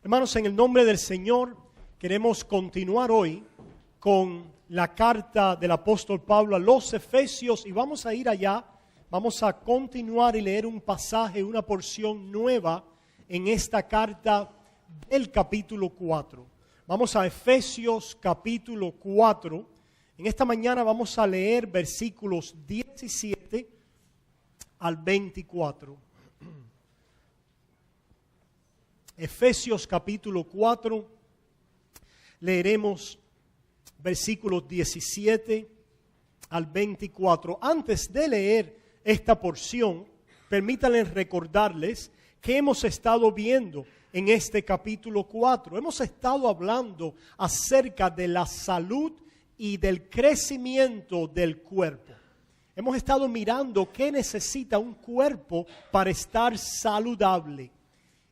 Hermanos, en el nombre del Señor, queremos continuar hoy con la carta del apóstol Pablo a los Efesios y vamos a ir allá, vamos a continuar y leer un pasaje, una porción nueva en esta carta del capítulo 4. Vamos a Efesios capítulo 4. En esta mañana vamos a leer versículos 17 al 24. Efesios capítulo 4, leeremos versículos 17 al 24. Antes de leer esta porción, permítanme recordarles que hemos estado viendo en este capítulo 4. Hemos estado hablando acerca de la salud y del crecimiento del cuerpo. Hemos estado mirando qué necesita un cuerpo para estar saludable.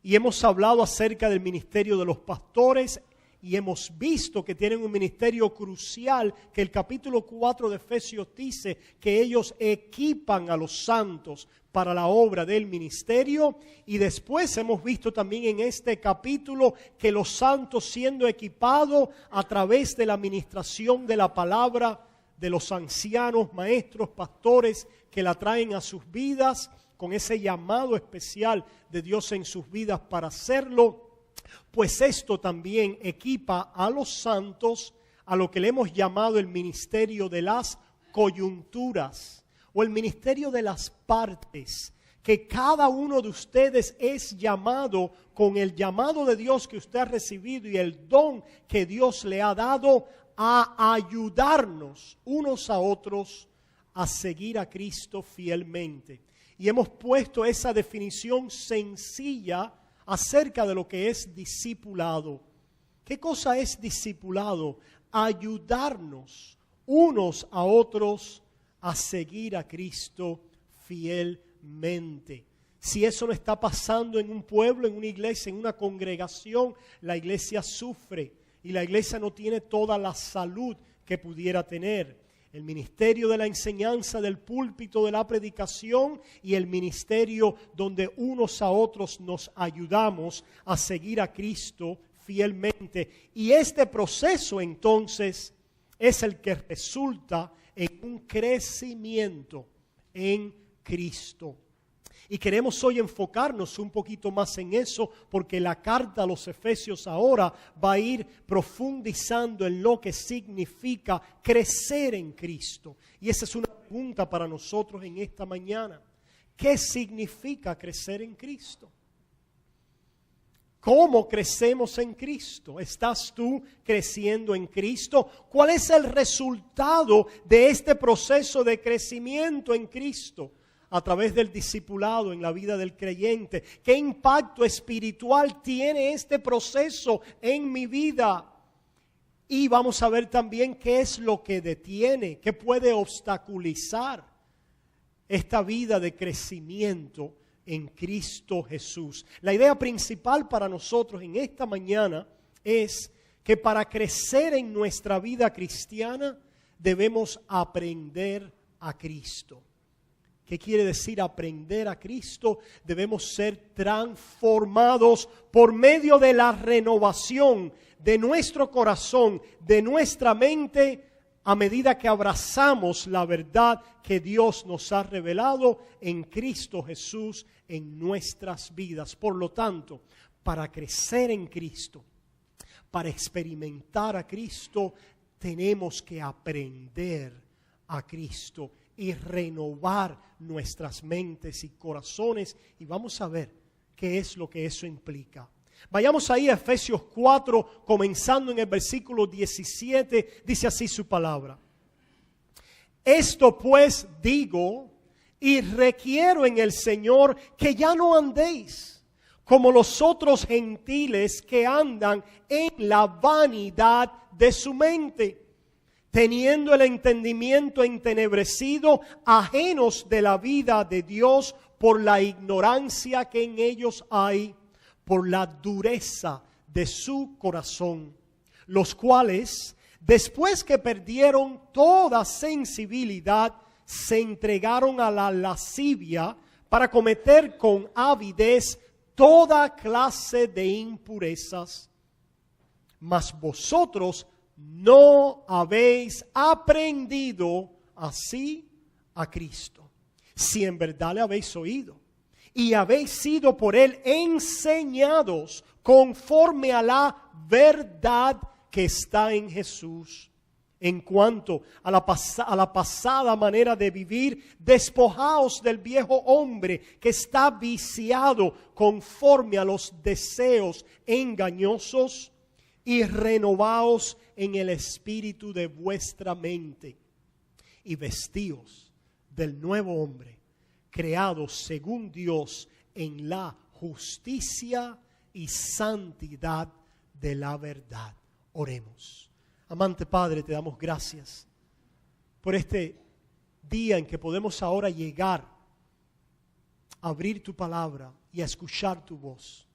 Y hemos hablado acerca del ministerio de los pastores y hemos visto que tienen un ministerio crucial que el capítulo 4 de Efesios dice que ellos equipan a los santos para la obra del ministerio. Y después hemos visto también en este capítulo que los santos siendo equipados a través de la administración de la palabra de los ancianos, maestros, pastores que la traen a sus vidas, con ese llamado especial de Dios en sus vidas para hacerlo, pues esto también equipa a los santos a lo que le hemos llamado el ministerio de las coyunturas o el ministerio de las partes, que cada uno de ustedes es llamado con el llamado de Dios que usted ha recibido y el don que Dios le ha dado a ayudarnos unos a otros a seguir a Cristo fielmente. Y hemos puesto esa definición sencilla acerca de lo que es discipulado. ¿Qué cosa es discipulado? Ayudarnos unos a otros a seguir a Cristo fielmente. Si eso no está pasando en un pueblo, en una iglesia, en una congregación, la iglesia sufre y la iglesia no tiene toda la salud que pudiera tener. El ministerio de la enseñanza del púlpito, de la predicación y el ministerio donde unos a otros nos ayudamos a seguir a Cristo fielmente. Y este proceso entonces es el que resulta en un crecimiento en Cristo. Y queremos hoy enfocarnos un poquito más en eso porque la carta a los Efesios ahora va a ir profundizando en lo que significa crecer en Cristo. Y esa es una pregunta para nosotros en esta mañana. ¿Qué significa crecer en Cristo? ¿Cómo crecemos en Cristo? ¿Estás tú creciendo en Cristo? ¿Cuál es el resultado de este proceso de crecimiento en Cristo? A través del discipulado en la vida del creyente. ¿Qué impacto espiritual tiene este proceso en mi vida? Y vamos a ver también qué es lo que detiene, qué puede obstaculizar esta vida de crecimiento en Cristo Jesús. La idea principal para nosotros en esta mañana es que para crecer en nuestra vida cristiana debemos aprender a Cristo. ¿Qué quiere decir aprender a Cristo? Debemos ser transformados por medio de la renovación de nuestro corazón, de nuestra mente, a medida que abrazamos la verdad que Dios nos ha revelado en Cristo Jesús en nuestras vidas. Por lo tanto, para crecer en Cristo, para experimentar a Cristo, tenemos que aprender a Cristo y renovar nuestras mentes y corazones. Y vamos a ver qué es lo que eso implica. Vayamos ahí a Efesios 4, comenzando en el versículo 17, dice así su palabra. Esto pues digo y requiero en el Señor que ya no andéis como los otros gentiles que andan en la vanidad de su mente, teniendo el entendimiento entenebrecido, ajenos de la vida de Dios por la ignorancia que en ellos hay, por la dureza de su corazón, los cuales, después que perdieron toda sensibilidad, se entregaron a la lascivia para cometer con avidez toda clase de impurezas, mas vosotros no habéis aprendido así a Cristo, si en verdad le habéis oído y habéis sido por él enseñados conforme a la verdad que está en Jesús. En cuanto a la pasada manera de vivir, despojaos del viejo hombre que está viciado conforme a los deseos engañosos y renovaos en el espíritu de vuestra mente y vestíos del nuevo hombre, creado según Dios en la justicia y santidad de la verdad. Oremos. Amante Padre, te damos gracias por este día en que podemos ahora llegar a abrir tu palabra y a escuchar tu voz.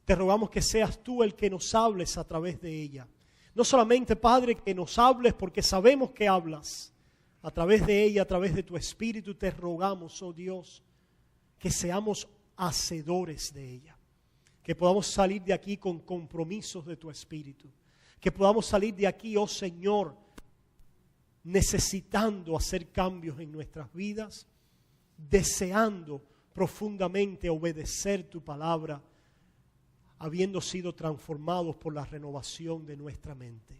Te rogamos que seas tú el que nos hables a través de ella. No solamente, Padre, que nos hables porque sabemos que hablas. A través de ella, a través de tu Espíritu, te rogamos, oh Dios, que seamos hacedores de ella. Que podamos salir de aquí con compromisos de tu Espíritu. Que podamos salir de aquí, oh Señor, necesitando hacer cambios en nuestras vidas, deseando profundamente obedecer tu palabra, habiendo sido transformados por la renovación de nuestra mente.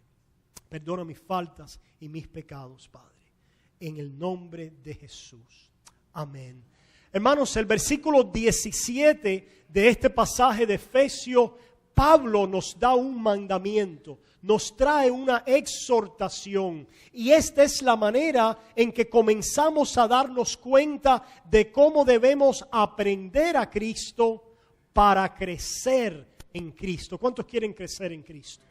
Perdona mis faltas y mis pecados, Padre, en el nombre de Jesús. Amén. Hermanos, el versículo 17 de este pasaje de Efesios, Pablo nos da un mandamiento, nos trae una exhortación, y esta es la manera en que comenzamos a darnos cuenta de cómo debemos aprender a Cristo para crecer en Cristo. ¿Cuántos quieren crecer en Cristo?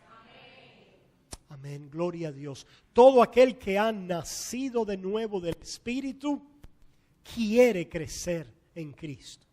Amén, gloria a Dios. Todo aquel que ha nacido de nuevo del Espíritu quiere crecer en Cristo.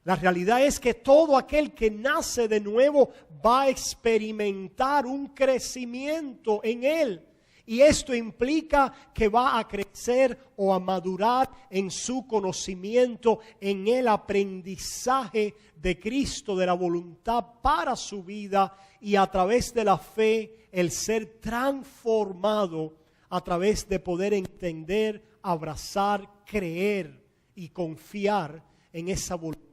La realidad es que todo aquel que nace de nuevo va a experimentar un crecimiento en él. Y esto implica que va a crecer o a madurar en su conocimiento, en el aprendizaje de Cristo, de la voluntad para su vida, y a través de la fe, el ser transformado a través de poder entender, abrazar, creer y confiar en esa voluntad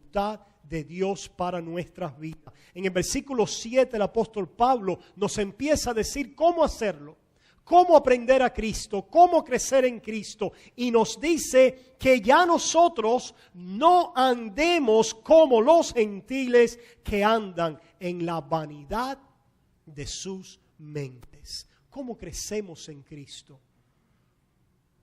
de Dios para nuestras vidas. En el versículo 7 el apóstol Pablo nos empieza a decir cómo hacerlo, cómo aprender a Cristo, cómo crecer en Cristo, y nos dice que ya nosotros no andemos como los gentiles que andan en la vanidad de sus mentes. ¿Cómo crecemos en Cristo?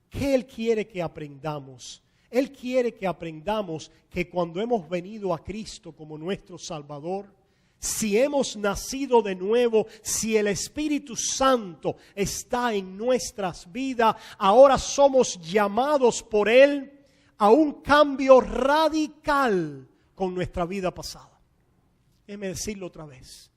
¿Qué Él quiere que aprendamos? Él quiere que aprendamos que cuando hemos venido a Cristo como nuestro Salvador, si hemos nacido de nuevo, si el Espíritu Santo está en nuestras vidas, ahora somos llamados por Él a un cambio radical con nuestra vida pasada. Déjeme decirlo otra vez.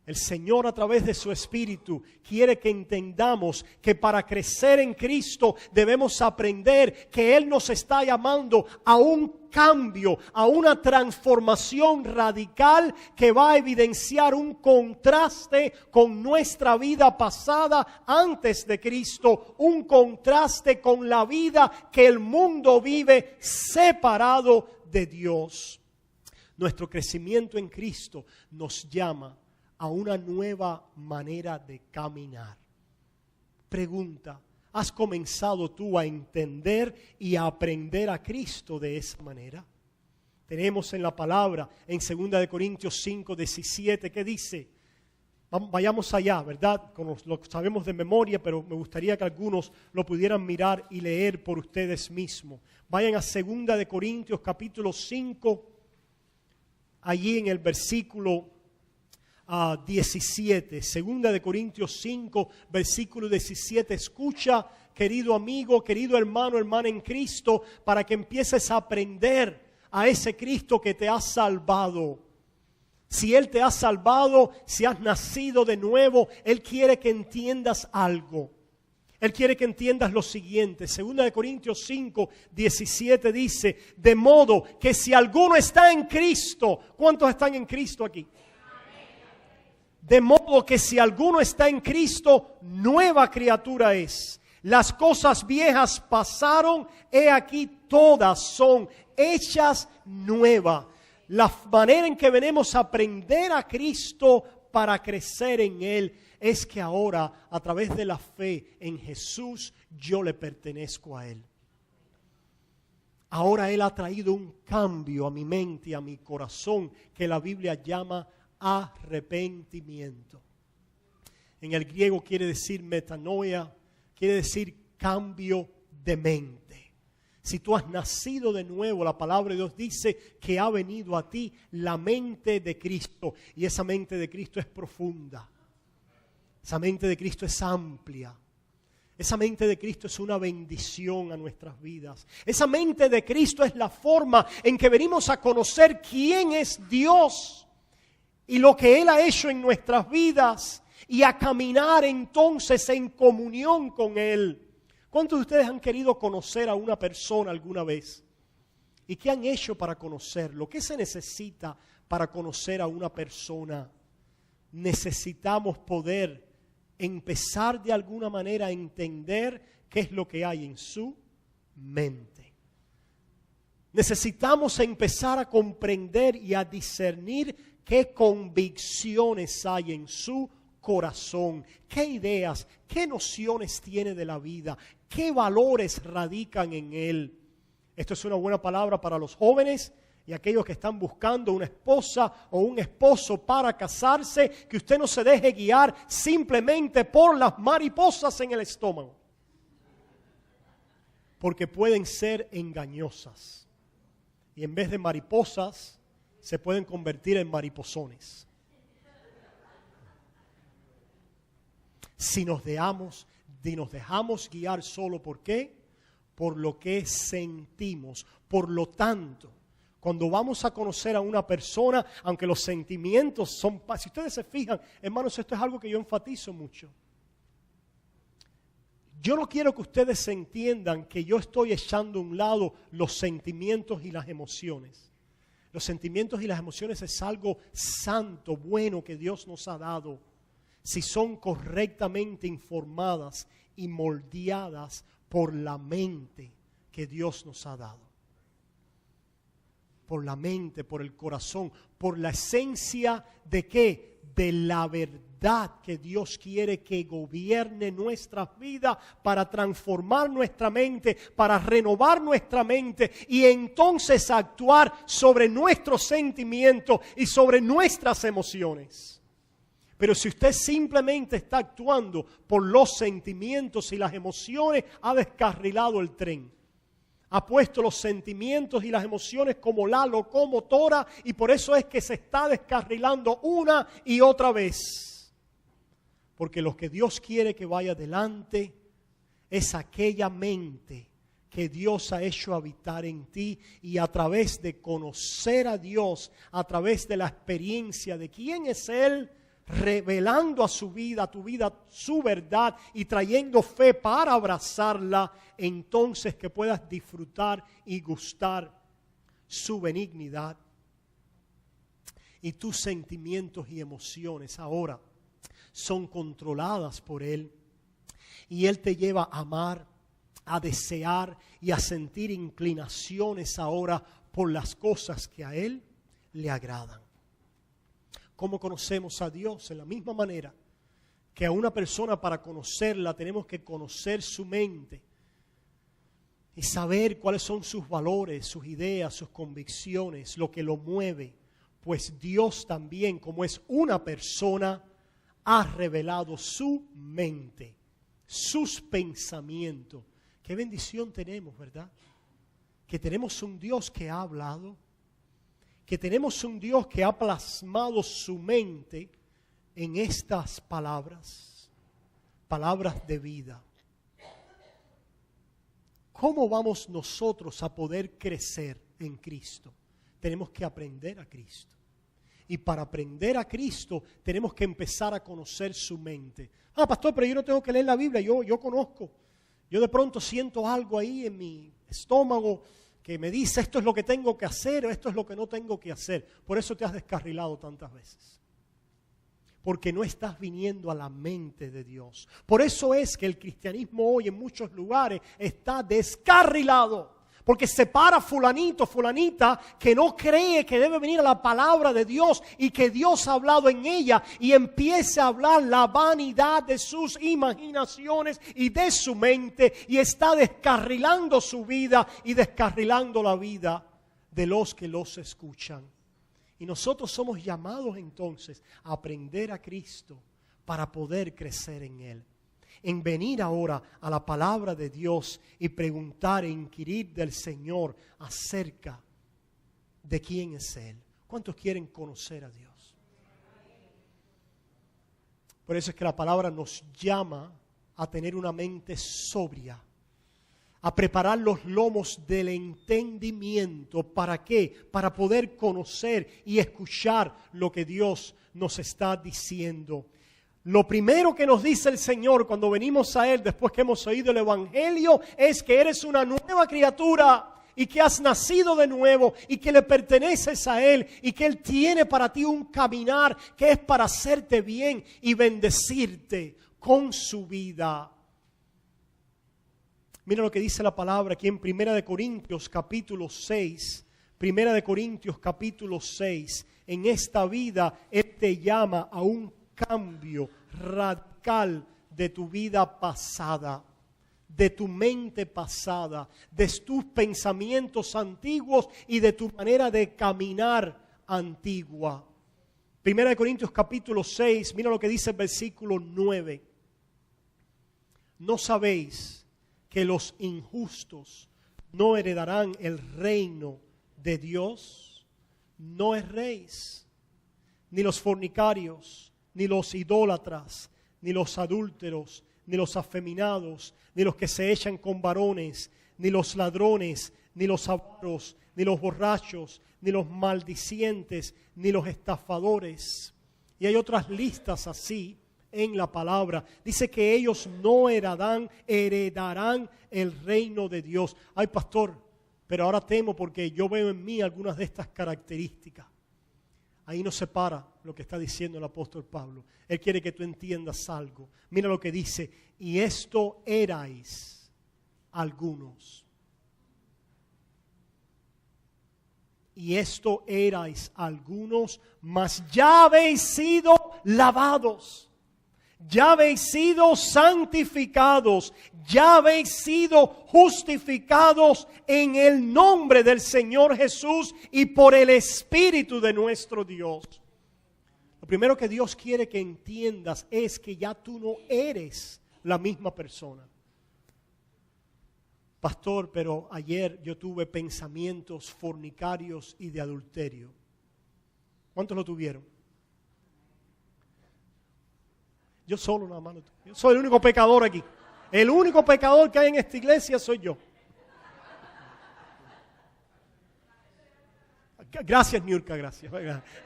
El Señor, a través de su Espíritu, quiere que entendamos que para crecer en Cristo debemos aprender que Él nos está llamando a un cambio, a una transformación radical que va a evidenciar un contraste con nuestra vida pasada antes de Cristo, un contraste con la vida que el mundo vive separado de Dios. Nuestro crecimiento en Cristo nos llama a una nueva manera de caminar. Pregunta, ¿has comenzado tú a entender y a aprender a Cristo de esa manera? Tenemos en la palabra, en 2 Corintios 5, 17, que dice, vayamos allá, ¿verdad? Lo sabemos de memoria, pero me gustaría que algunos lo pudieran mirar y leer por ustedes mismos. Vayan a 2 Corintios capítulo 5, allí en el versículo 17, 2 Corintios 5, versículo 17. Escucha, querido amigo, querido hermano, hermana en Cristo, para que empieces a aprender a ese Cristo que te ha salvado. Si Él te ha salvado, si has nacido de nuevo, Él quiere que entiendas algo. Él quiere que entiendas lo siguiente. 2 Corintios 5, 17 dice, de modo que si alguno está en Cristo, ¿cuántos están en Cristo aquí? De modo que si alguno está en Cristo, nueva criatura es. Las cosas viejas pasaron, he aquí todas son hechas nuevas. La manera en que venimos a aprender a Cristo para crecer en Él es que ahora, a través de la fe en Jesús, yo le pertenezco a Él. Ahora Él ha traído un cambio a mi mente y a mi corazón que la Biblia llama arrepentimiento. En el griego quiere decir metanoia, quiere decir cambio de mente. Si tú has nacido de nuevo, la palabra de Dios dice que ha venido a ti la mente de Cristo. Y esa mente de Cristo es profunda. Esa mente de Cristo es amplia. Esa mente de Cristo es una bendición a nuestras vidas. Esa mente de Cristo es la forma en que venimos a conocer quién es Dios y lo que Él ha hecho en nuestras vidas y a caminar entonces en comunión con Él. ¿Cuántos de ustedes han querido conocer a una persona alguna vez? ¿Y qué han hecho para conocerlo? ¿Qué se necesita para conocer a una persona? Necesitamos poder empezar de alguna manera a entender qué es lo que hay en su mente. Necesitamos empezar a comprender y a discernir qué convicciones hay en su corazón, qué ideas, qué nociones tiene de la vida, qué valores radican en él. Esto es una buena palabra para los jóvenes y aquellos que están buscando una esposa o un esposo para casarse, que usted no se deje guiar simplemente por las mariposas en el estómago, porque pueden ser engañosas y en vez de mariposas se pueden convertir en mariposones. Si nos dejamos guiar solo, ¿por qué? Por lo que sentimos. Por lo tanto, cuando vamos a conocer a una persona, aunque los sentimientos son... Si ustedes se fijan, hermanos, esto es algo que yo enfatizo mucho. Yo no quiero que ustedes entiendan que yo estoy echando a un lado los sentimientos y las emociones. Los sentimientos y las emociones es algo santo, bueno que Dios nos ha dado, si son correctamente informadas y moldeadas por la mente que Dios nos ha dado. Por la mente, por el corazón, por la esencia de ¿qué? De la verdad que Dios quiere que gobierne nuestras vidas para transformar nuestra mente, para renovar nuestra mente y entonces actuar sobre nuestros sentimientos y sobre nuestras emociones. Pero si usted simplemente está actuando por los sentimientos y las emociones, ha descarrilado el tren. Ha puesto los sentimientos y las emociones como la locomotora y por eso es que se está descarrilando una y otra vez. Porque lo que Dios quiere que vaya adelante es aquella mente que Dios ha hecho habitar en ti y a través de conocer a Dios, a través de la experiencia de quién es Él, revelando a su vida, su verdad y trayendo fe para abrazarla, entonces que puedas disfrutar y gustar su benignidad. Y tus sentimientos y emociones ahora son controladas por Él. Y Él te lleva a amar, a desear y a sentir inclinaciones ahora por las cosas que a Él le agradan. ¿Cómo conocemos a Dios? En la misma manera que a una persona, para conocerla tenemos que conocer su mente y saber cuáles son sus valores, sus ideas, sus convicciones, lo que lo mueve. Pues Dios también, como es una persona, ha revelado su mente, sus pensamientos. Qué bendición tenemos, ¿verdad? Que tenemos un Dios que ha hablado, que tenemos un Dios que ha plasmado su mente en estas palabras, palabras de vida. ¿Cómo vamos nosotros a poder crecer en Cristo? Tenemos que aprender a Cristo. Y para aprender a Cristo tenemos que empezar a conocer su mente. Pastor, pero yo no tengo que leer la Biblia, yo conozco. Yo de pronto siento algo ahí en mi estómago que me dice esto es lo que tengo que hacer o esto es lo que no tengo que hacer. Por eso te has descarrilado tantas veces. Porque no estás viniendo a la mente de Dios. Por eso es que el cristianismo hoy en muchos lugares está descarrilado. Porque separa fulanito, fulanita, que no cree que debe venir a la palabra de Dios y que Dios ha hablado en ella y empieza a hablar la vanidad de sus imaginaciones y de su mente y está descarrilando su vida y descarrilando la vida de los que los escuchan. Y nosotros somos llamados entonces a aprender a Cristo para poder crecer en Él. En venir ahora a la palabra de Dios y preguntar e inquirir del Señor acerca de quién es Él. ¿Cuántos quieren conocer a Dios? Por eso es que la palabra nos llama a tener una mente sobria, a preparar los lomos del entendimiento. ¿Para qué? Para poder conocer y escuchar lo que Dios nos está diciendo. Lo primero que nos dice el Señor cuando venimos a Él, después que hemos oído el Evangelio, es que eres una nueva criatura y que has nacido de nuevo y que le perteneces a Él y que Él tiene para ti un caminar que es para hacerte bien y bendecirte con su vida. Mira lo que dice la palabra aquí en 1 Corintios capítulo 6. 1 Corintios capítulo 6. En esta vida Él te llama a un cambio radical de tu vida pasada, de tu mente pasada, de tus pensamientos antiguos y de tu manera de caminar antigua. 1 Corintios capítulo 6, mira lo que dice el versículo 9. ¿No sabéis que los injustos no heredarán el reino de Dios? No erréis, ni los fornicarios, ni los idólatras, ni los adúlteros, ni los afeminados, ni los que se echan con varones, ni los ladrones, ni los avaros, ni los borrachos, ni los maldicientes, ni los estafadores. Y hay otras listas así en la palabra. Dice que ellos no heredarán el reino de Dios. Ay, pastor, pero ahora temo porque yo veo en mí algunas de estas características. Ahí no se para lo que está diciendo el apóstol Pablo. Él quiere que tú entiendas algo. Mira lo que dice. Y esto erais algunos. Y esto erais algunos, mas ya habéis sido lavados. Ya habéis sido santificados, ya habéis sido justificados en el nombre del Señor Jesús y por el Espíritu de nuestro Dios. Lo primero que Dios quiere que entiendas es que ya tú no eres la misma persona. Pastor, pero ayer yo tuve pensamientos fornicarios y de adulterio. ¿Cuántos lo tuvieron? Yo solo nada más. Yo soy el único pecador aquí. El único pecador que hay en esta iglesia soy yo. Gracias, Niurka, gracias.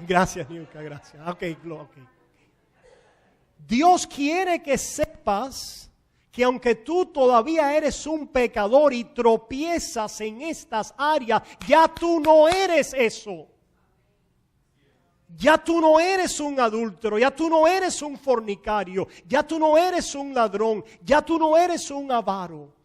Gracias, Niurka, gracias. Okay. Dios quiere que sepas que aunque tú todavía eres un pecador y tropiezas en estas áreas, ya tú no eres eso. Ya tú no eres un adúltero, ya tú no eres un fornicario, ya tú no eres un ladrón, ya tú no eres un avaro.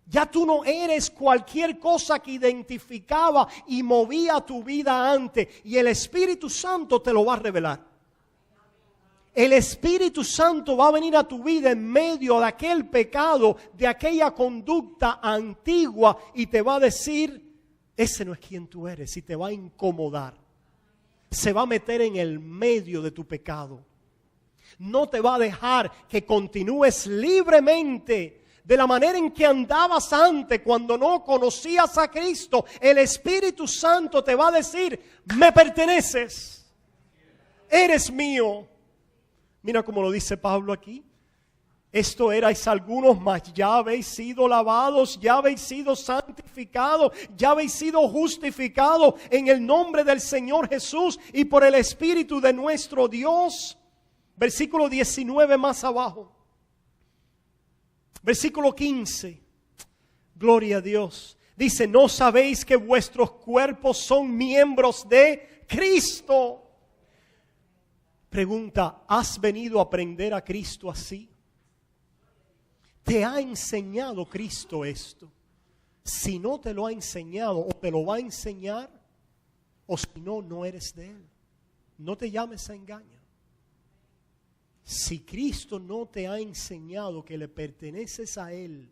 Ya tú no eres cualquier cosa que identificaba y movía tu vida antes. Y el Espíritu Santo te lo va a revelar. El Espíritu Santo va a venir a tu vida en medio de aquel pecado, de aquella conducta antigua y te va a decir, ese no es quien tú eres, y te va a incomodar. Se va a meter en el medio de tu pecado. No te va a dejar que continúes libremente de la manera en que andabas antes cuando no conocías a Cristo. El Espíritu Santo te va a decir, me perteneces, eres mío. Mira cómo lo dice Pablo aquí. Esto erais algunos, mas ya habéis sido lavados, ya habéis sido santificados santificados, ya habéis sido justificados en el nombre del Señor Jesús y por el Espíritu de nuestro Dios. Versículo 19 más abajo. Versículo 15. Gloria a Dios. Dice, ¿no sabéis que vuestros cuerpos son miembros de Cristo? Pregunta, ¿has venido a aprender a Cristo así? ¿Te ha enseñado Cristo esto? Si no te lo ha enseñado o te lo va a enseñar, o si no, no eres de Él. No te llames a engaño. Si Cristo no te ha enseñado que le perteneces a Él,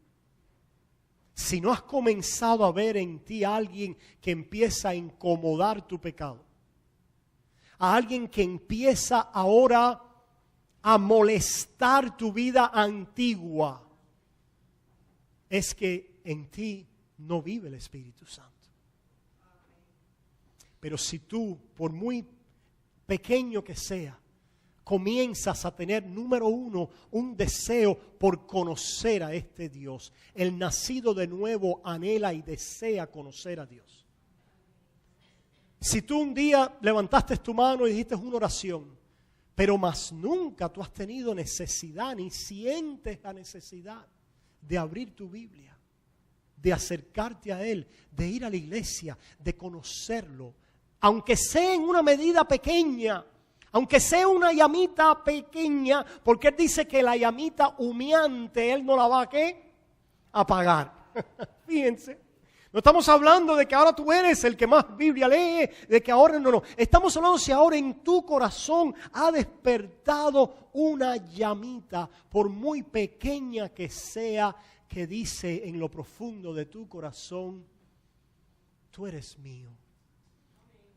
si no has comenzado a ver en ti a alguien que empieza a incomodar tu pecado, a alguien que empieza ahora a molestar tu vida antigua, es que en ti no vive el Espíritu Santo. Pero si tú, por muy pequeño que sea, comienzas a tener, número uno, un deseo por conocer a este Dios. El nacido de nuevo anhela y desea conocer a Dios. Si tú un día levantaste tu mano y dijiste una oración, pero más nunca tú has tenido necesidad, ni sientes la necesidad de abrir tu Biblia, de acercarte a Él, de ir a la iglesia, de conocerlo, aunque sea en una medida pequeña, aunque sea una llamita pequeña, porque Él dice que la llamita humeante, Él no la va a ¿qué? Apagar. Fíjense, no estamos hablando de que ahora tú eres el que más Biblia lee, de que ahora no. Estamos hablando si ahora en tu corazón ha despertado una llamita, por muy pequeña que sea, que dice en lo profundo de tu corazón, tú eres mío.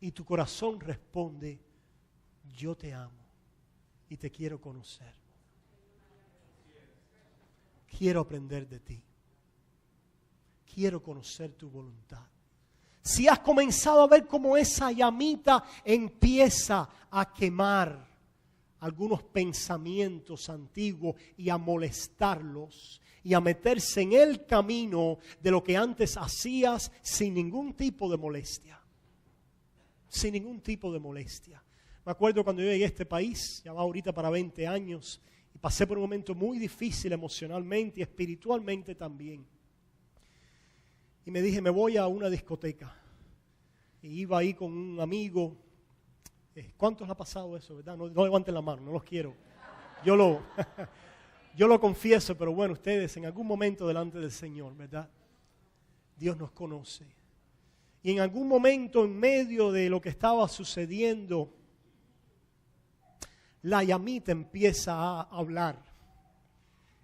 Y tu corazón responde, yo te amo y te quiero conocer. Quiero aprender de ti. Quiero conocer tu voluntad. Si has comenzado a ver cómo esa llamita empieza a quemar algunos pensamientos antiguos y a molestarlos y a meterse en el camino de lo que antes hacías sin ningún tipo de molestia. Sin ningún tipo de molestia. Me acuerdo cuando yo llegué a este país, ya va ahorita para 20 años, y pasé por un momento muy difícil emocionalmente y espiritualmente también. Y me dije, me voy a una discoteca. Y iba ahí con un amigo. ¿Cuántos le ha pasado eso, verdad? No levanten la mano, no los quiero. Yo lo confieso, pero bueno, ustedes en algún momento delante del Señor, ¿verdad? Dios nos conoce. Y en algún momento en medio de lo que estaba sucediendo, la llamita empieza a hablar.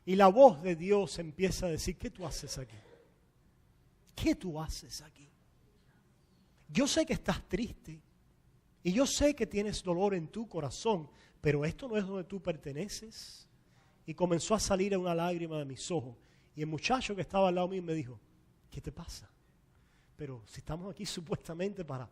Y la voz de Dios empieza a decir, ¿qué tú haces aquí? ¿Qué tú haces aquí? Yo sé que estás triste y yo sé que tienes dolor en tu corazón, pero esto no es donde tú perteneces. Y comenzó a salir una lágrima de mis ojos. Y el muchacho que estaba al lado mío me dijo, ¿qué te pasa? Pero si estamos aquí supuestamente para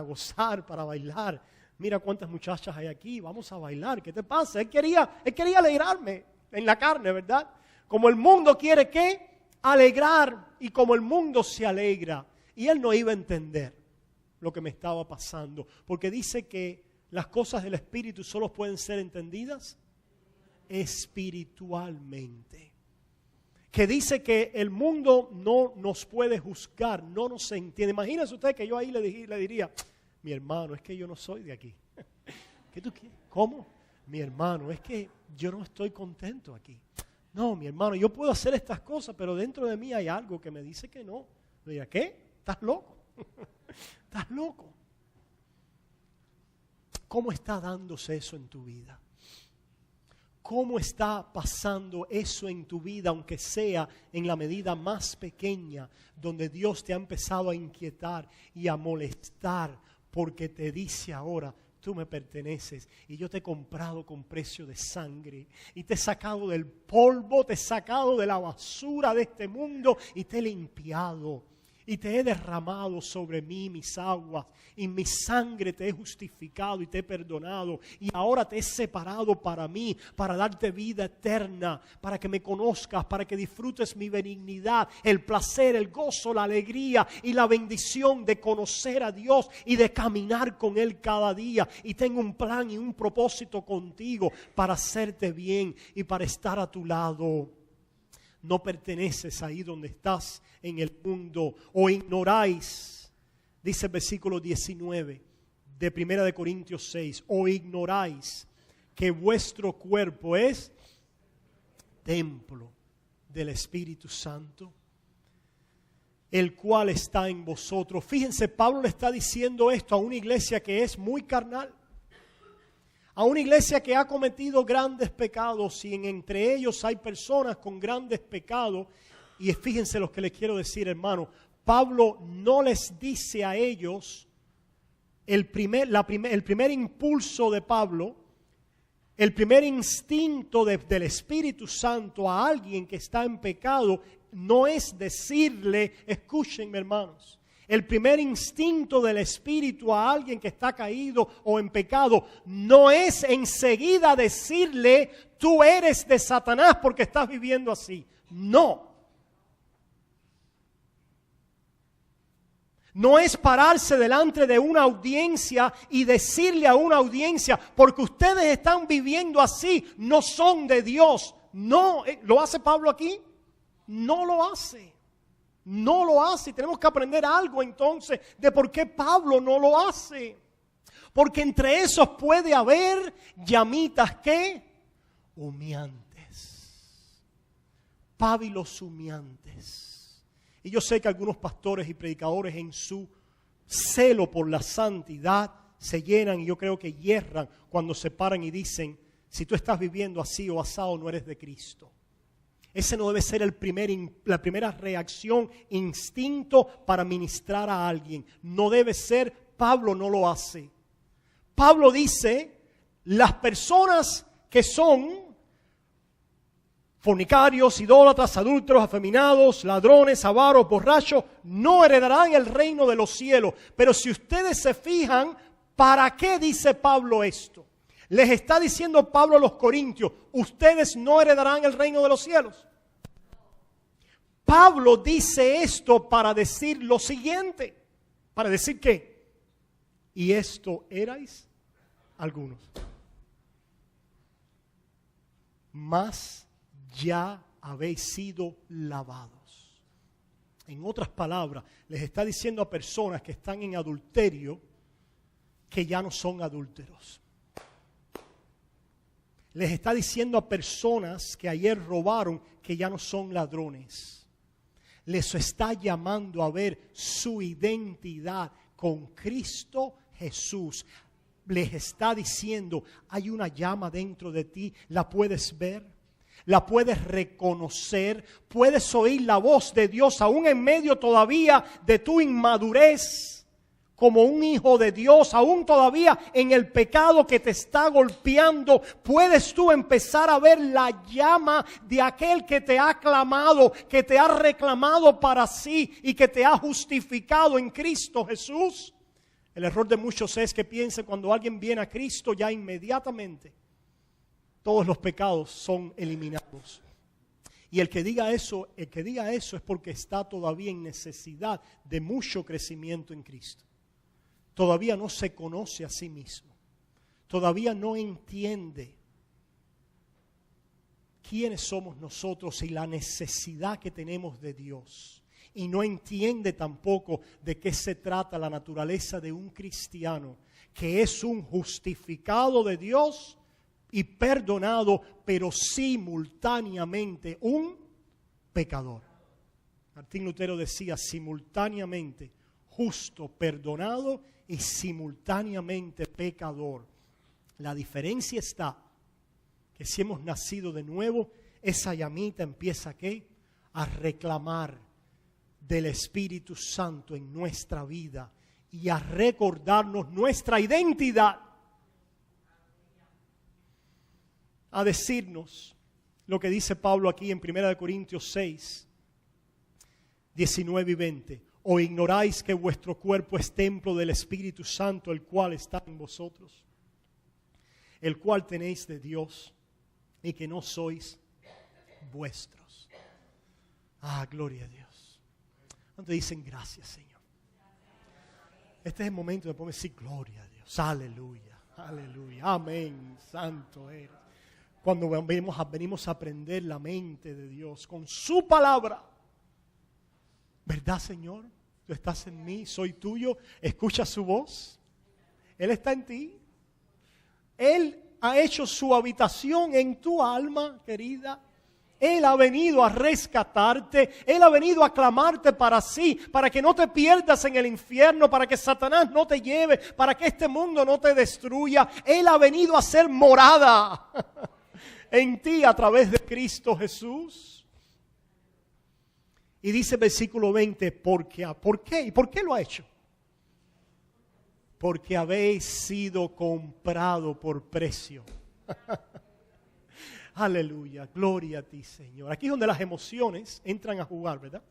gozar, para bailar, mira cuántas muchachas hay aquí, vamos a bailar, ¿qué te pasa? Él quería alegrarme en la carne, ¿verdad? Como el mundo quiere ¿qué? Alegrar, y como el mundo se alegra. Y él no iba a entender lo que me estaba pasando, porque dice que las cosas del Espíritu solo pueden ser entendidas espiritualmente. Que dice que el mundo no nos puede juzgar, no nos entiende. Imagínense usted que yo ahí le diría, mi hermano, es que yo no soy de aquí. ¿Qué tú quieres? ¿Cómo? Mi hermano, es que yo no estoy contento aquí. No, mi hermano, yo puedo hacer estas cosas, pero dentro de mí hay algo que me dice que no. Le diría, ¿qué? ¿Estás loco? ¿Estás loco? ¿Cómo está dándose eso en tu vida? ¿Cómo está pasando eso en tu vida, aunque sea en la medida más pequeña, donde Dios te ha empezado a inquietar y a molestar, porque te dice ahora, tú me perteneces y yo te he comprado con precio de sangre y te he sacado del polvo, te he sacado de la basura de este mundo y te he limpiado y te he derramado sobre mí mis aguas, y mi sangre te he justificado y te he perdonado, y ahora te he separado para mí, para darte vida eterna, para que me conozcas, para que disfrutes mi benignidad, el placer, el gozo, la alegría y la bendición de conocer a Dios y de caminar con Él cada día. Y tengo un plan y un propósito contigo para hacerte bien y para estar a tu lado. No perteneces ahí donde estás en el mundo, o ignoráis, dice el versículo 19 de 1 Corintios 6, o ignoráis que vuestro cuerpo es templo del Espíritu Santo, el cual está en vosotros. Fíjense, Pablo le está diciendo esto a una iglesia que es muy carnal, a una iglesia que ha cometido grandes pecados, y entre ellos hay personas con grandes pecados. Y fíjense lo que les quiero decir, hermano. Pablo no les dice a ellos, el primer impulso de Pablo, el primer instinto del Espíritu Santo a alguien que está en pecado, no es decirle, escúchenme hermanos, el primer instinto del Espíritu a alguien que está caído o en pecado no es enseguida decirle, tú eres de Satanás porque estás viviendo así. No. No es pararse delante de una audiencia y decirle a una audiencia, porque ustedes están viviendo así, no son de Dios. No, ¿lo hace Pablo aquí? No lo hace. No lo hace. Tenemos que aprender algo entonces de por qué Pablo no lo hace. Porque entre esos puede haber llamitas que humeantes, pábilos humeantes. Y yo sé que algunos pastores y predicadores en su celo por la santidad se llenan, y yo creo que hierran cuando se paran y dicen, si tú estás viviendo así o asado no eres de Cristo. Ese no debe ser la primera reacción, instinto para ministrar a alguien. No debe ser. Pablo no lo hace. Pablo dice, las personas que son fornicarios, idólatras, adúlteros, afeminados, ladrones, avaros, borrachos, no heredarán el reino de los cielos. Pero si ustedes se fijan, ¿para qué dice Pablo esto? Les está diciendo Pablo a los corintios, ustedes no heredarán el reino de los cielos. Pablo dice esto para decir lo siguiente. ¿Para decir qué? Y esto erais algunos. Mas ya habéis sido lavados. En otras palabras, les está diciendo a personas que están en adulterio que ya no son adúlteros. Les está diciendo a personas que ayer robaron que ya no son ladrones. Les está llamando a ver su identidad con Cristo Jesús. Les está diciendo, hay una llama dentro de ti, ¿la puedes ver? ¿La puedes reconocer? ¿Puedes oír la voz de Dios aún en medio todavía de tu inmadurez? Como un hijo de Dios, aún todavía en el pecado que te está golpeando, puedes tú empezar a ver la llama de aquel que te ha clamado, que te ha reclamado para sí y que te ha justificado en Cristo Jesús. El error de muchos es que piensan cuando alguien viene a Cristo ya inmediatamente todos los pecados son eliminados. Y el que diga eso es porque está todavía en necesidad de mucho crecimiento en Cristo. Todavía no se conoce a sí mismo. Todavía no entiende quiénes somos nosotros y la necesidad que tenemos de Dios. Y no entiende tampoco de qué se trata la naturaleza de un cristiano, que es un justificado de Dios y perdonado, pero simultáneamente un pecador. Martín Lutero decía simultáneamente justo, perdonado y simultáneamente pecador. La diferencia está que si hemos nacido de nuevo, esa llamita empieza ¿qué? A reclamar del Espíritu Santo en nuestra vida y a recordarnos nuestra identidad, a decirnos lo que dice Pablo aquí en 1 Corintios 6, 19 y 20. ¿O ignoráis que vuestro cuerpo es templo del Espíritu Santo, el cual está en vosotros, el cual tenéis de Dios, y que no sois vuestros? Ah, gloria a Dios. ¿Cuántos dicen gracias, Señor? Este es el momento de poder decir gloria a Dios. Aleluya, aleluya, amén, santo eres. Cuando venimos a aprender la mente de Dios con su palabra. ¿Verdad, Señor? Tú estás en mí, soy tuyo. Escucha su voz. Él está en ti. Él ha hecho su habitación en tu alma, querida. Él ha venido a rescatarte. Él ha venido a clamarte para sí, para que no te pierdas en el infierno, para que Satanás no te lleve, para que este mundo no te destruya. Él ha venido a ser morada en ti a través de Cristo Jesús. Y dice el versículo 20, ¿por qué? ¿Y por qué lo ha hecho? Porque habéis sido comprado por precio. Aleluya, gloria a ti, Señor. Aquí es donde las emociones entran a jugar, ¿verdad?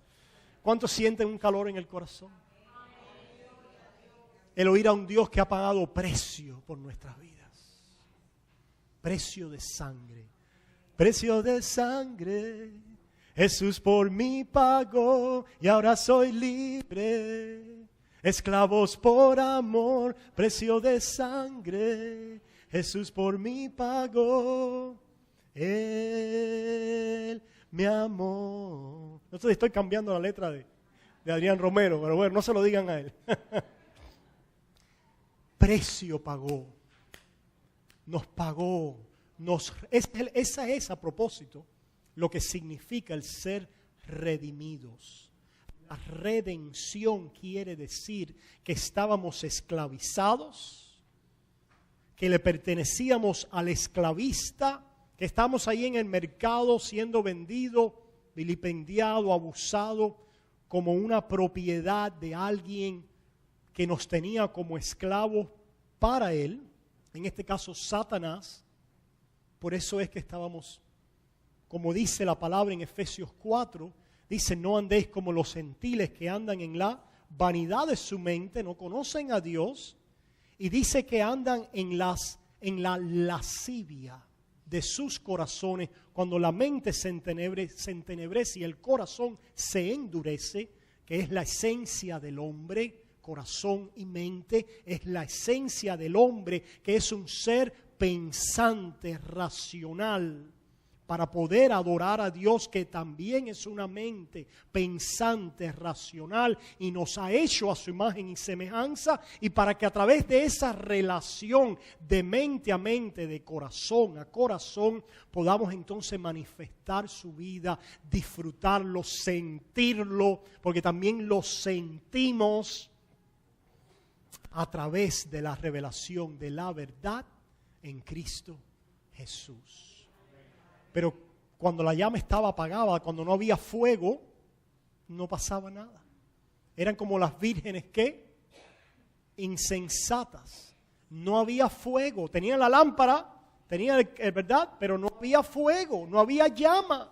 ¿Cuántos sienten un calor en el corazón? El oír a un Dios que ha pagado precio por nuestras vidas. Precio de sangre. Precio de sangre. Jesús por mí pagó y ahora soy libre. Esclavos por amor. Precio de sangre. Jesús por mí pagó. Él me amó. Entonces estoy cambiando la letra de Adrián Romero, pero bueno, no se lo digan a él. Precio pagó. Nos pagó. Esa es a propósito lo que significa el ser redimidos. La redención quiere decir que estábamos esclavizados, que le pertenecíamos al esclavista, que estamos ahí en el mercado siendo vendido, vilipendiado, abusado, como una propiedad de alguien que nos tenía como esclavos para él, en este caso Satanás. Por eso es que estábamos, como dice la palabra en Efesios 4, dice: no andéis como los gentiles que andan en la vanidad de su mente, no conocen a Dios, y dice que andan en la lascivia de sus corazones. Cuando la mente se entenebrece y el corazón se endurece, que es la esencia del hombre, corazón y mente, es la esencia del hombre, que es un ser pensante, racional, para poder adorar a Dios, que también es una mente pensante, racional, y nos ha hecho a su imagen y semejanza, y para que a través de esa relación de mente a mente, de corazón a corazón, podamos entonces manifestar su vida, disfrutarlo, sentirlo, porque también lo sentimos a través de la revelación de la verdad en Cristo Jesús. Pero cuando la llama estaba apagada, cuando no había fuego, no pasaba nada. Eran como las vírgenes que insensatas. No había fuego. Tenían la lámpara, tenían verdad, pero no había fuego, no había llama.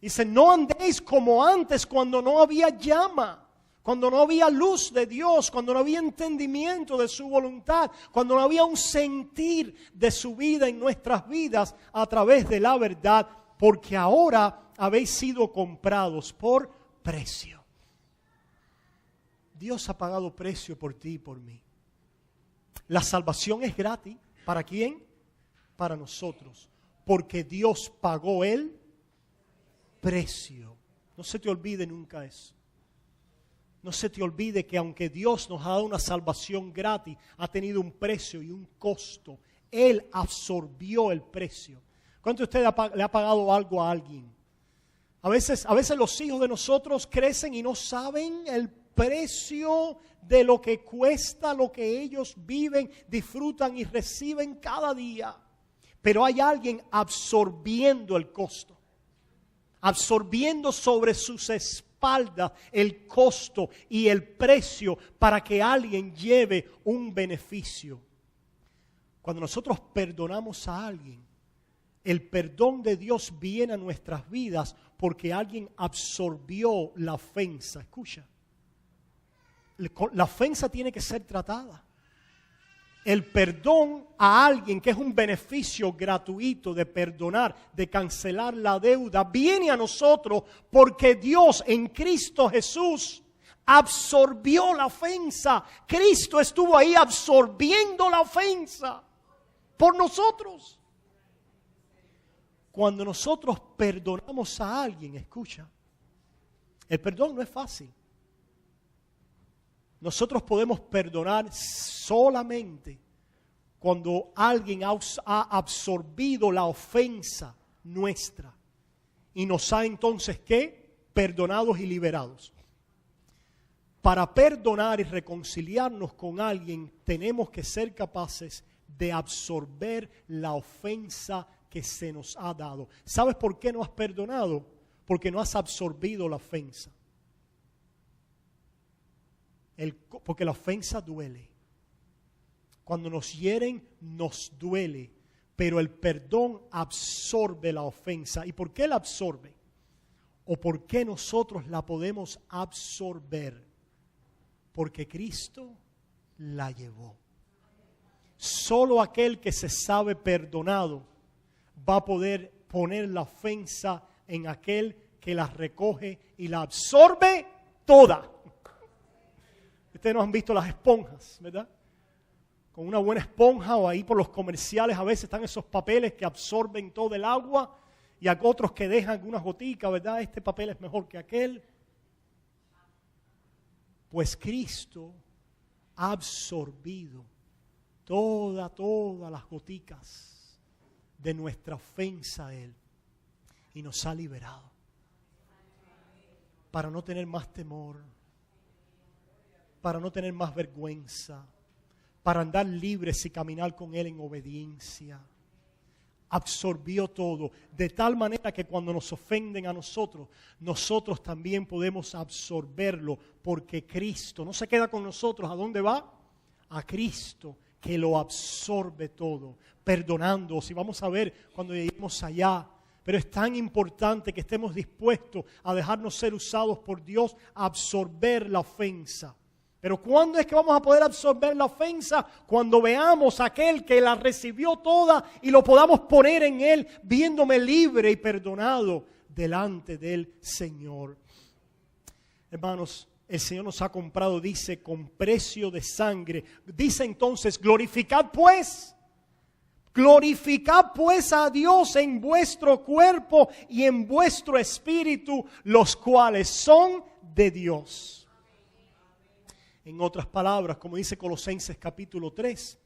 Dice: no andéis como antes, cuando no había llama, cuando no había luz de Dios, cuando no había entendimiento de su voluntad, cuando no había un sentir de su vida en nuestras vidas a través de la verdad, porque ahora habéis sido comprados por precio. Dios ha pagado precio por ti y por mí. La salvación es gratis. ¿Para quién? Para nosotros. Porque Dios pagó el precio. No se te olvide nunca eso. No se te olvide que aunque Dios nos ha dado una salvación gratis, ha tenido un precio y un costo. Él absorbió el precio. ¿Cuánto usted le ha pagado algo a alguien? A veces los hijos de nosotros crecen y no saben el precio de lo que cuesta, lo que ellos viven, disfrutan y reciben cada día. Pero hay alguien absorbiendo el costo, absorbiendo sobre sus espaldas el costo y el precio para que alguien lleve un beneficio. Cuando nosotros perdonamos a alguien, el perdón de Dios viene a nuestras vidas porque alguien absorbió la ofensa. Escucha, la ofensa tiene que ser tratada. El perdón a alguien, que es un beneficio gratuito de perdonar, de cancelar la deuda, viene a nosotros porque Dios en Cristo Jesús absorbió la ofensa. Cristo estuvo ahí absorbiendo la ofensa por nosotros. Cuando nosotros perdonamos a alguien, escucha, el perdón no es fácil. Nosotros podemos perdonar solamente cuando alguien ha absorbido la ofensa nuestra y nos ha entonces, ¿qué? Perdonados y liberados. Para perdonar y reconciliarnos con alguien, tenemos que ser capaces de absorber la ofensa que se nos ha dado. ¿Sabes por qué no has perdonado? Porque no has absorbido la ofensa. Porque la ofensa duele. Cuando nos hieren, nos duele. Pero el perdón absorbe la ofensa. ¿Y por qué la absorbe? ¿O por qué nosotros la podemos absorber? Porque Cristo la llevó. Solo aquel que se sabe perdonado va a poder poner la ofensa en aquel que la recoge y la absorbe toda. Ustedes no han visto las esponjas, ¿verdad? Con una buena esponja o ahí por los comerciales a veces están esos papeles que absorben todo el agua y hay otros que dejan algunas goticas, ¿verdad? Este papel es mejor que aquel. Pues Cristo ha absorbido todas las goticas de nuestra ofensa a Él y nos ha liberado para no tener más temor, para no tener más vergüenza, para andar libres y caminar con Él en obediencia. Absorbió todo, de tal manera que cuando nos ofenden a nosotros, nosotros también podemos absorberlo, porque Cristo no se queda con nosotros. ¿A dónde va? A Cristo, que lo absorbe todo, perdonando. Si vamos a ver cuando lleguemos allá. Pero es tan importante que estemos dispuestos a dejarnos ser usados por Dios, a absorber la ofensa. Pero ¿cuándo es que vamos a poder absorber la ofensa? Cuando veamos a aquel que la recibió toda y lo podamos poner en Él, viéndome libre y perdonado delante del Señor. Hermanos, el Señor nos ha comprado, dice, con precio de sangre. Dice entonces, glorificad pues a Dios en vuestro cuerpo y en vuestro espíritu, los cuales son de Dios. En otras palabras, como dice Colosenses capítulo 3,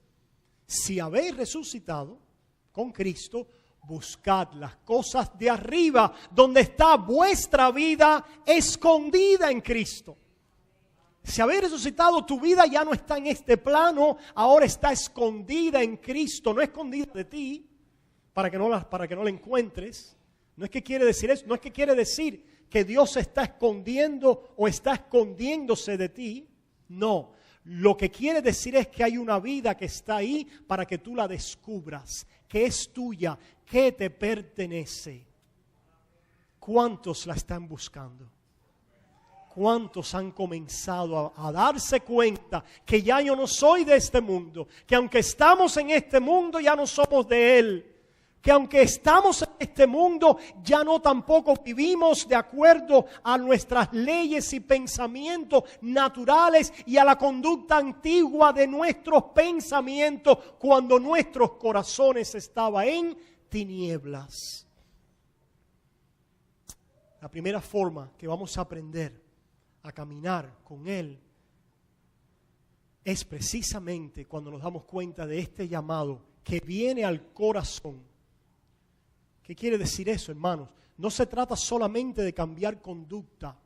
si habéis resucitado con Cristo, buscad las cosas de arriba, donde está vuestra vida escondida en Cristo. Si habéis resucitado, tu vida ya no está en este plano, ahora está escondida en Cristo, no escondida de ti, para que no la encuentres. No es que quiere decir eso, no es que quiere decir que Dios se está escondiendo o está escondiéndose de ti. No, lo que quiere decir es que hay una vida que está ahí para que tú la descubras, que es tuya, que te pertenece. ¿Cuántos la están buscando? ¿Cuántos han comenzado a darse cuenta que ya yo no soy de este mundo? Que aunque estamos en este mundo ya no somos de Él. Que aunque estamos en este mundo, ya no tampoco vivimos de acuerdo a nuestras leyes y pensamientos naturales y a la conducta antigua de nuestros pensamientos cuando nuestros corazones estaban en tinieblas. La primera forma que vamos a aprender a caminar con Él es precisamente cuando nos damos cuenta de este llamado que viene al corazón. ¿Qué quiere decir eso, hermanos? No se trata solamente de cambiar conducta.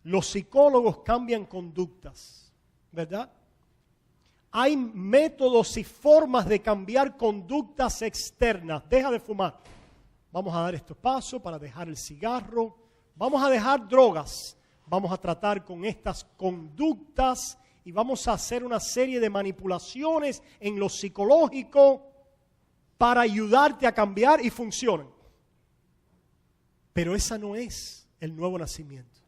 Los psicólogos cambian conductas, ¿verdad? Hay métodos y formas de cambiar conductas externas. Deja de fumar. Vamos a dar estos pasos para dejar el cigarro. Vamos a dejar drogas. Vamos a tratar con estas conductas y vamos a hacer una serie de manipulaciones en lo psicológico para ayudarte a cambiar y funcionan. Pero esa no es el nuevo nacimiento.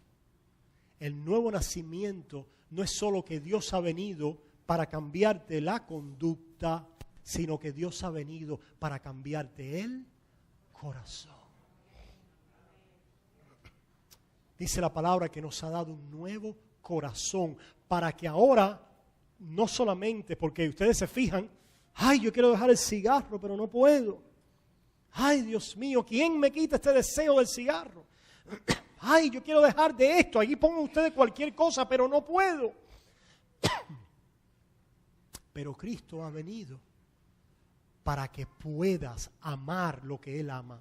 El nuevo nacimiento no es solo que Dios ha venido para cambiarte la conducta, sino que Dios ha venido para cambiarte el corazón. Dice la palabra que nos ha dado un nuevo corazón para que ahora, no solamente, porque ustedes se fijan, ay, yo quiero dejar el cigarro, pero no puedo. Ay, Dios mío, ¿quién me quita este deseo del cigarro? Ay, yo quiero dejar de esto. Allí pongan ustedes cualquier cosa, pero no puedo. Pero Cristo ha venido para que puedas amar lo que Él ama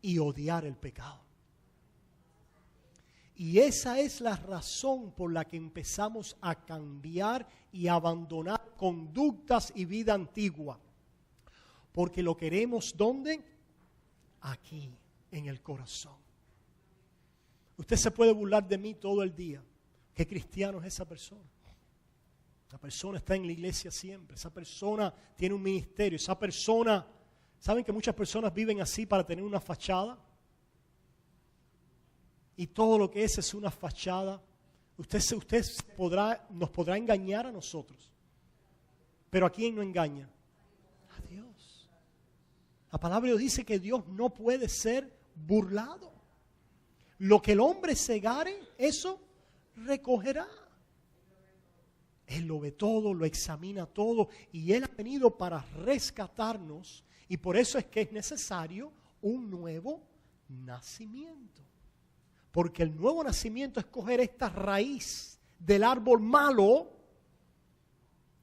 y odiar el pecado. Y esa es la razón por la que empezamos a cambiar y abandonar conductas y vida antigua. Porque lo queremos, ¿dónde? Aquí, en el corazón. Usted se puede burlar de mí todo el día. ¿Qué cristiano es esa persona? Esa persona está en la iglesia siempre. Esa persona tiene un ministerio. Esa persona, ¿saben que muchas personas viven así para tener una fachada? Y todo lo que es una fachada. Usted nos podrá engañar a nosotros. Pero ¿a quién no engaña? A Dios. La palabra de Dios dice que Dios no puede ser burlado. Lo que el hombre segare, eso recogerá. Él lo ve todo, lo examina todo y Él ha venido para rescatarnos y por eso es que es necesario un nuevo nacimiento. Porque el nuevo nacimiento es coger esta raíz del árbol malo,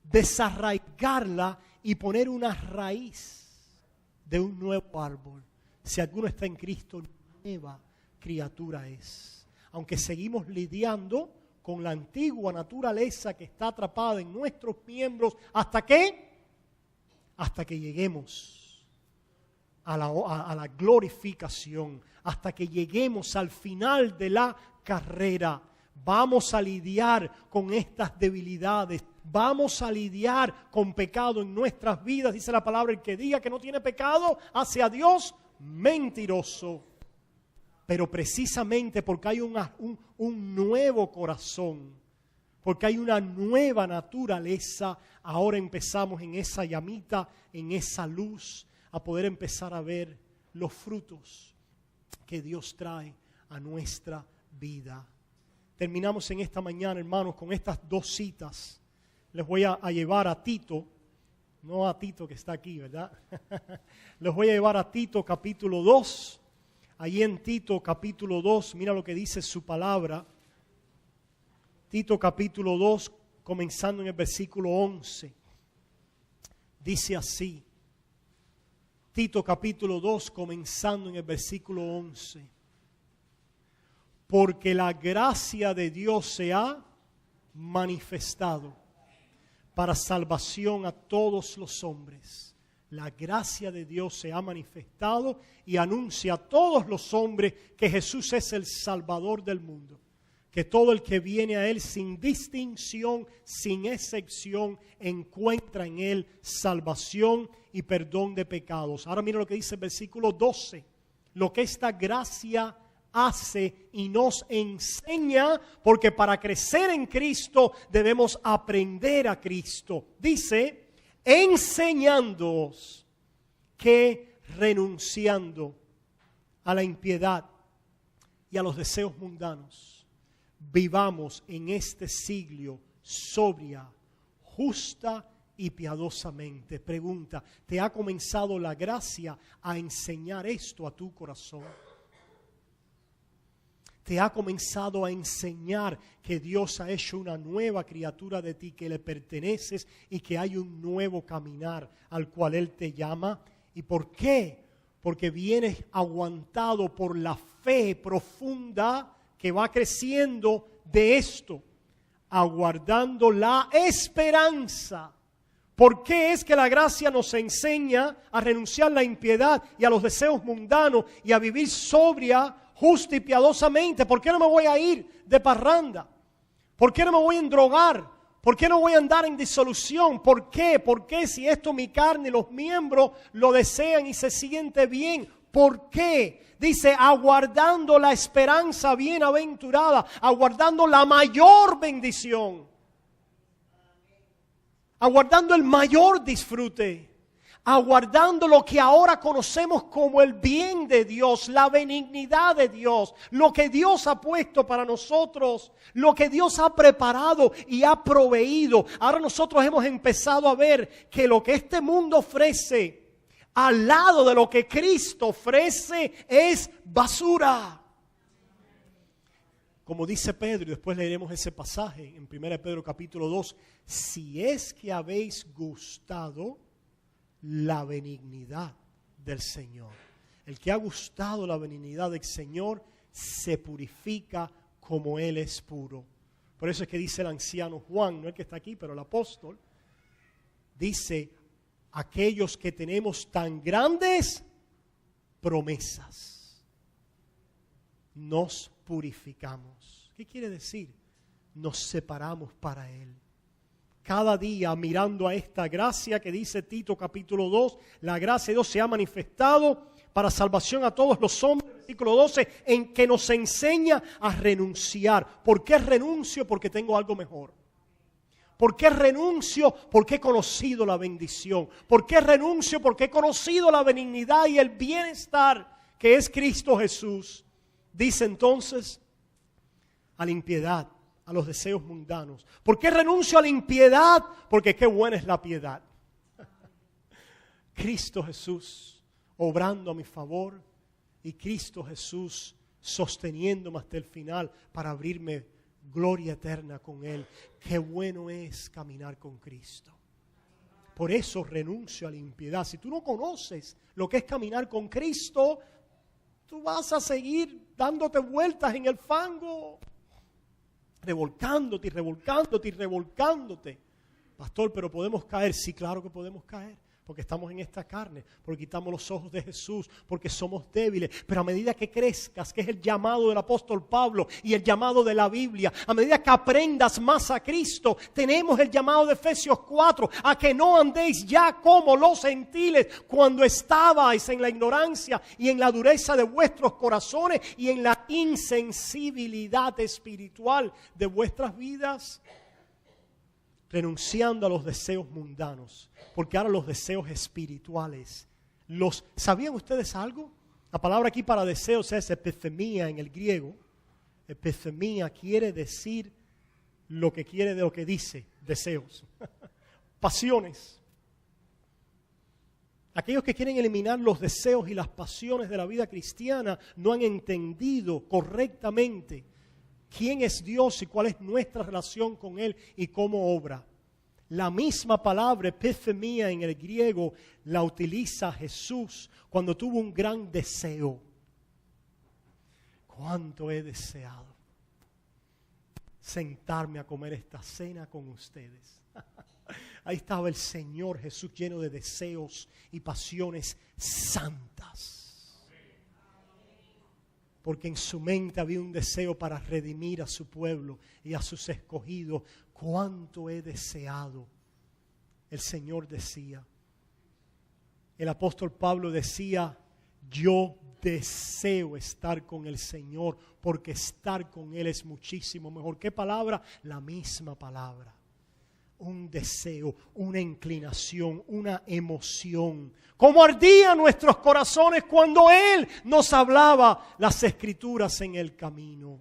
desarraigarla y poner una raíz de un nuevo árbol. Si alguno está en Cristo, nueva criatura es. Aunque seguimos lidiando con la antigua naturaleza que está atrapada en nuestros miembros, ¿hasta qué? Hasta que lleguemos a la glorificación, hasta que lleguemos al final de la carrera. Vamos a lidiar con estas debilidades, vamos a lidiar con pecado en nuestras vidas. Dice la palabra, el que diga que no tiene pecado, hace a Dios mentiroso. Pero precisamente porque hay un nuevo corazón, porque hay una nueva naturaleza, ahora empezamos en esa llamita, en esa luz, a poder empezar a ver los frutos que Dios trae a nuestra vida. Terminamos en esta mañana, hermanos, con estas dos citas. Les voy a llevar a Tito, no a Tito que está aquí, ¿verdad? Les voy a llevar a Tito capítulo 2. Allí en Tito capítulo 2, mira lo que dice su palabra. Tito capítulo 2, comenzando en el versículo 11. Dice así. Tito capítulo 2, comenzando en el versículo 11. Porque la gracia de Dios se ha manifestado para salvación a todos los hombres. La gracia de Dios se ha manifestado y anuncia a todos los hombres que Jesús es el Salvador del mundo. Que todo el que viene a Él sin distinción, sin excepción, encuentra en Él salvación y perdón de pecados. Ahora mira lo que dice el versículo 12. Lo que esta gracia hace y nos enseña, porque para crecer en Cristo debemos aprender a Cristo. Dice, enseñándoos que renunciando a la impiedad y a los deseos mundanos, vivamos en este siglo sobria, justa y piadosamente. Pregunta, ¿te ha comenzado la gracia a enseñar esto a tu corazón? Te ha comenzado a enseñar que Dios ha hecho una nueva criatura de ti, que le perteneces y que hay un nuevo caminar al cual Él te llama. ¿Y por qué? Porque vienes aguantado por la fe profunda que va creciendo de esto, aguardando la esperanza. ¿Por qué es que la gracia nos enseña a renunciar a la impiedad y a los deseos mundanos y a vivir sobria, justa y piadosamente? ¿Por qué no me voy a ir de parranda? ¿Por qué no me voy a endrogar? ¿Por qué no voy a andar en disolución? ¿Por qué? ¿Por qué si esto mi carne y los miembros lo desean y se siente bien? ¿Por qué? Dice, aguardando la esperanza bienaventurada, aguardando la mayor bendición, aguardando el mayor disfrute, aguardando lo que ahora conocemos como el bien de Dios, la benignidad de Dios, lo que Dios ha puesto para nosotros, lo que Dios ha preparado y ha proveído. Ahora nosotros hemos empezado a ver que lo que este mundo ofrece, al lado de lo que Cristo ofrece, es basura. Como dice Pedro, y después leeremos ese pasaje en 1 Pedro capítulo 2, si es que habéis gustado la benignidad del Señor. El que ha gustado la benignidad del Señor se purifica como Él es puro. Por eso es que dice el anciano Juan, no el que está aquí, pero el apóstol, dice, aquellos que tenemos tan grandes promesas, nos purificamos. ¿Qué quiere decir? Nos separamos para Él. Cada día mirando a esta gracia que dice Tito capítulo 2, la gracia de Dios se ha manifestado para salvación a todos los hombres, versículo 12, en que nos enseña a renunciar. ¿Por qué renuncio? Porque tengo algo mejor. ¿Por qué renuncio? Porque he conocido la bendición. ¿Por qué renuncio? Porque he conocido la benignidad y el bienestar que es Cristo Jesús. Dice entonces a la impiedad, a los deseos mundanos. ¿Por qué renuncio a la impiedad? Porque qué buena es la piedad. Cristo Jesús obrando a mi favor y Cristo Jesús sosteniéndome hasta el final para abrirme gloria eterna con Él. Qué bueno es caminar con Cristo. Por eso renuncio a la impiedad. Si tú no conoces lo que es caminar con Cristo, tú vas a seguir dándote vueltas en el fango, revolcándote y revolcándote y revolcándote. Pastor, pero podemos caer. Sí, claro que podemos caer, porque estamos en esta carne, porque quitamos los ojos de Jesús, porque somos débiles. Pero a medida que crezcas, que es el llamado del apóstol Pablo y el llamado de la Biblia, a medida que aprendas más a Cristo, tenemos el llamado de Efesios 4, a que no andéis ya como los gentiles cuando estabais en la ignorancia y en la dureza de vuestros corazones y en la insensibilidad espiritual de vuestras vidas, renunciando a los deseos mundanos, porque ahora los deseos espirituales, ¿sabían ustedes algo? La palabra aquí para deseos es epithemia en el griego. Epithemia quiere decir lo que quiere de lo que dice, deseos, pasiones. Aquellos que quieren eliminar los deseos y las pasiones de la vida cristiana no han entendido correctamente quién es Dios y cuál es nuestra relación con Él y cómo obra. La misma palabra epithemia en el griego la utiliza Jesús cuando tuvo un gran deseo. ¿Cuánto he deseado sentarme a comer esta cena con ustedes? Ahí estaba el Señor Jesús lleno de deseos y pasiones santas. Porque en su mente había un deseo para redimir a su pueblo y a sus escogidos. ¿Cuánto he deseado? El Señor decía. El apóstol Pablo decía, yo deseo estar con el Señor porque estar con Él es muchísimo mejor. ¿Qué palabra? La misma palabra. Un deseo, una inclinación, una emoción. Como ardían nuestros corazones cuando Él nos hablaba las Escrituras en el camino.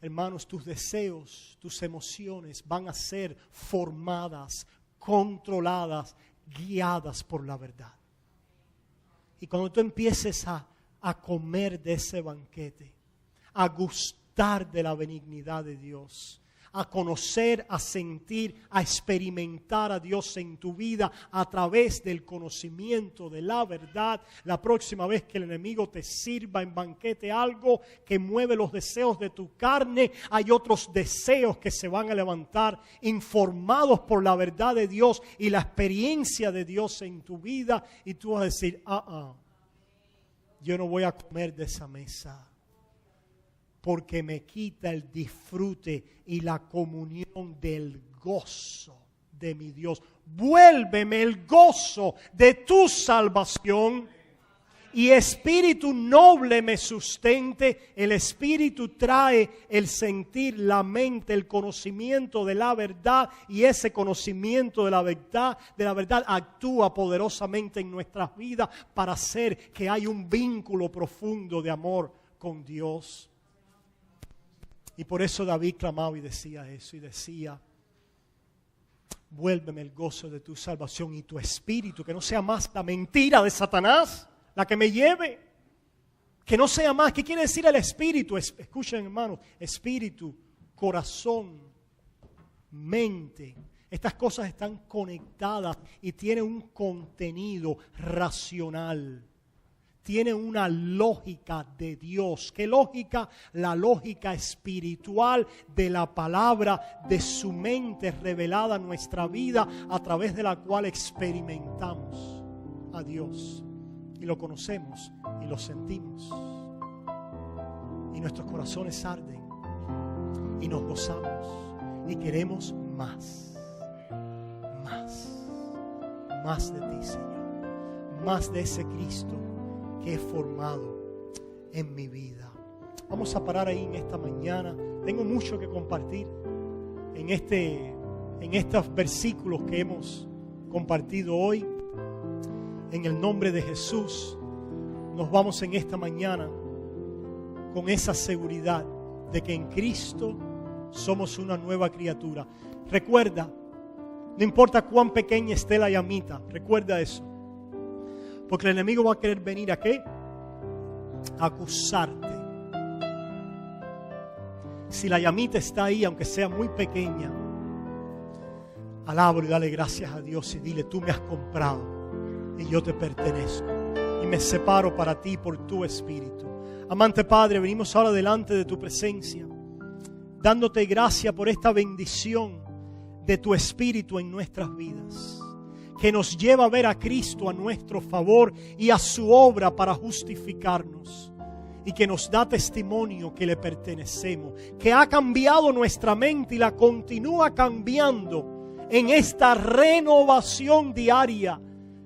Hermanos, tus deseos, tus emociones van a ser formadas, controladas, guiadas por la verdad. Y cuando tú empieces a comer de ese banquete, a gustar de la benignidad de Dios, a conocer, a sentir, a experimentar a Dios en tu vida a través del conocimiento de la verdad. La próxima vez que el enemigo te sirva en banquete algo que mueve los deseos de tu carne, hay otros deseos que se van a levantar informados por la verdad de Dios y la experiencia de Dios en tu vida, y tú vas a decir, yo no voy a comer de esa mesa, porque me quita el disfrute y la comunión del gozo de mi Dios. Vuélveme el gozo de tu salvación y espíritu noble me sustente. El espíritu trae el sentir, la mente, el conocimiento de la verdad, y ese conocimiento de la verdad actúa poderosamente en nuestras vidas para hacer que haya un vínculo profundo de amor con Dios. Y por eso David clamaba y decía eso, y decía: vuélveme el gozo de tu salvación y tu espíritu, que no sea más la mentira de Satanás la que me lleve, que no sea más. ¿Qué quiere decir el espíritu? Escuchen, hermanos, espíritu, corazón, mente, estas cosas están conectadas y tienen un contenido racional. Tiene una lógica de Dios. ¿Qué lógica? La lógica espiritual de la palabra, de su mente revelada en nuestra vida, a través de la cual experimentamos a Dios y lo conocemos y lo sentimos. Y nuestros corazones arden y nos gozamos y queremos más. Más de ti, Señor. Más de ese Cristo que he formado en mi vida. Vamos a parar ahí en esta mañana. Tengo mucho que compartir en estos versículos que hemos compartido hoy. En el nombre de Jesús, nos vamos en esta mañana con esa seguridad de que en Cristo somos una nueva criatura. Recuerda, no importa cuán pequeña esté la llamita, recuerda eso. Porque el enemigo va a querer venir ¿a qué? A acusarte. Si la llamita está ahí, aunque sea muy pequeña, alábalo y dale gracias a Dios y dile: tú me has comprado y yo te pertenezco y me separo para ti por tu espíritu. Amante Padre, venimos ahora delante de tu presencia, dándote gracias por esta bendición de tu espíritu en nuestras vidas, que nos lleva a ver a Cristo a nuestro favor y a su obra para justificarnos, y que nos da testimonio que le pertenecemos, que ha cambiado nuestra mente y la continúa cambiando en esta renovación diaria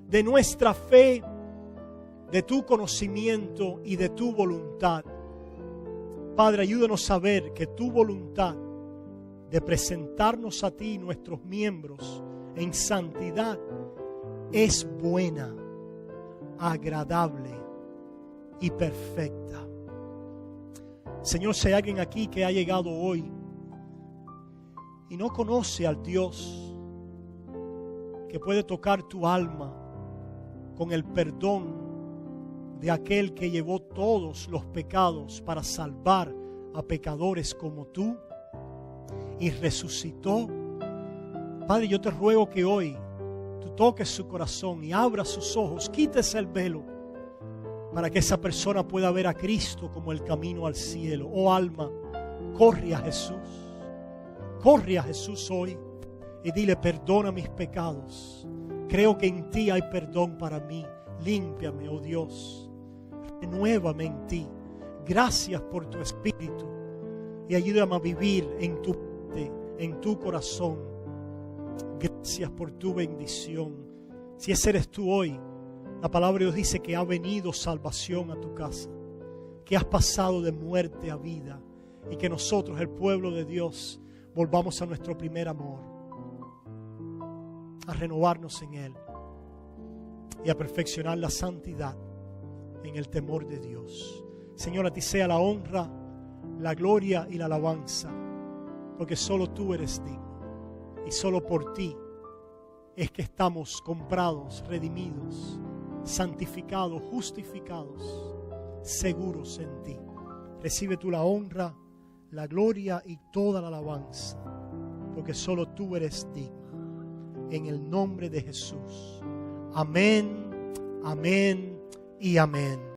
de nuestra fe, de tu conocimiento y de tu voluntad. Padre, ayúdanos a ver que tu voluntad de presentarnos a ti y nuestros miembros en santidad es buena, agradable y perfecta. Señor, si hay alguien aquí que ha llegado hoy y no conoce al Dios que puede tocar tu alma con el perdón de aquel que llevó todos los pecados para salvar a pecadores como tú y resucitó, Padre, yo te ruego que hoy tú toques su corazón y abras sus ojos, quites el velo para que esa persona pueda ver a Cristo como el camino al cielo. Oh alma, corre a Jesús hoy y dile: perdona mis pecados, creo que en ti hay perdón para mí, límpiame, oh Dios, renuévame en ti, gracias por tu espíritu y ayúdame a vivir en tu mente, en tu corazón. Gracias por tu bendición. Si ese eres tú hoy, la palabra de Dios dice que ha venido salvación a tu casa, que has pasado de muerte a vida y que nosotros, el pueblo de Dios, volvamos a nuestro primer amor, a renovarnos en Él y a perfeccionar la santidad en el temor de Dios. Señor, a ti sea la honra, la gloria y la alabanza, porque solo tú eres digno y solo por ti es que estamos comprados, redimidos, santificados, justificados, seguros en ti. Recibe tú la honra, la gloria y toda la alabanza, porque solo tú eres digno. En el nombre de Jesús. Amén, amén y amén.